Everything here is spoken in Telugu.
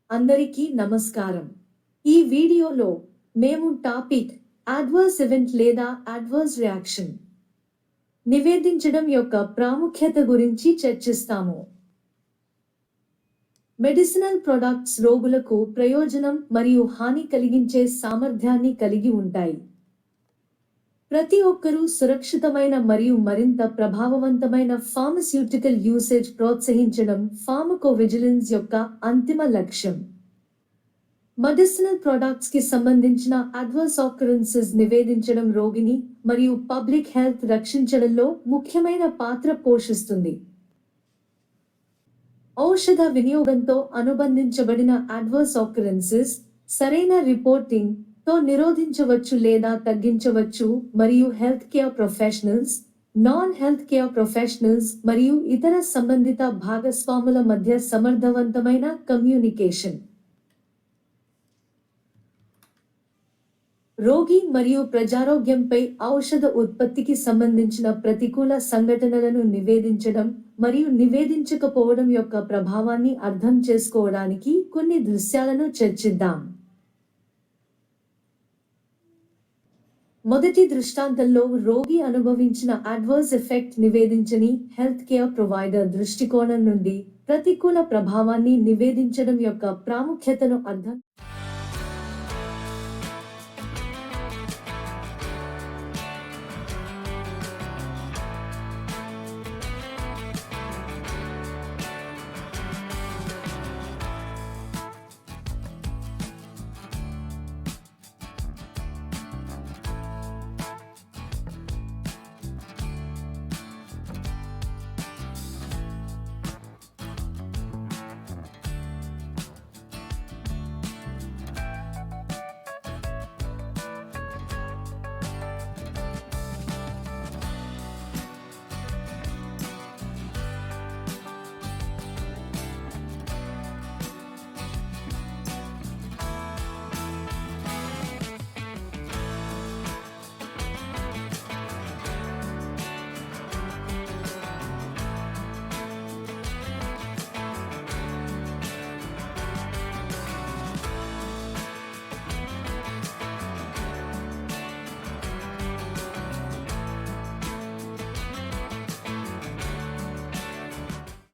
అందరికీ నమస్కారం. ఈ వీడియోలో మేము టాపిక్ అడ్వర్స్ ఈవెంట్ లేదా అడ్వర్స్ రియాక్షన్ నివేదించడం యొక్క ప్రాముఖ్యత గురించి చర్చిస్తాము. మెడిసినల్ ప్రొడక్ట్స్ రోగులకు ప్రయోజనం మరియు హాని కలిగించే సామర్థ్యాన్ని కలిగి ఉంటాయి. ప్రతి ఒక్కరూ సురక్షితమైన మరియు మరింత ప్రభావవంతమైన ఫార్మస్యూటికల్ యూసేజ్ ప్రోత్సహించడం ఫార్మకోవిజిలెన్స్ యొక్క అంతిమ లక్ష్యం. మెడిసినల్ ప్రొడక్ట్స్ కి సంబంధించిన అడ్వర్స్ ఆకరెన్సెస్ నివేదించడం రోగిని మరియు పబ్లిక్ హెల్త్ రక్షించడంలో ముఖ్యమైన పాత్ర పోషిస్తుంది. ఔషధ వినియోగంతో అనుబంధించబడిన అడ్వర్స్ ఆకరెన్సెస్ సరైన రిపోర్టింగ్ తో నిరోధించవచ్చు లేదా తగ్గించవచ్చు మరియు health care professionals, non health care professionals మరియు ఇతర సంబంధిత భాగస్వాముల మధ్య సమర్థవంతమైన కమ్యూనికేషన్. రోగి మరియు ప్రజారోగ్యంపై ఔషధ ఉత్పత్తికి సంబంధించిన ప్రతికూల సంఘటనలను నివేదించడం మరియు నివేదించకపోవడం యొక్క ప్రభావాన్ని అర్థం చేసుకోవడానికి కొన్ని దృశ్యాలను చర్చిద్దాం. మొదటి దృష్టాంతంలో రోగి అనుభవించిన అడ్వర్స్ ఎఫెక్ట్ నివేదించని హెల్త్ కేర్ ప్రొవైడర్ దృష్టికోణం నుండి ప్రతికూల ప్రభావాన్ని నివేదించడం యొక్క ప్రాముఖ్యతను అర్థం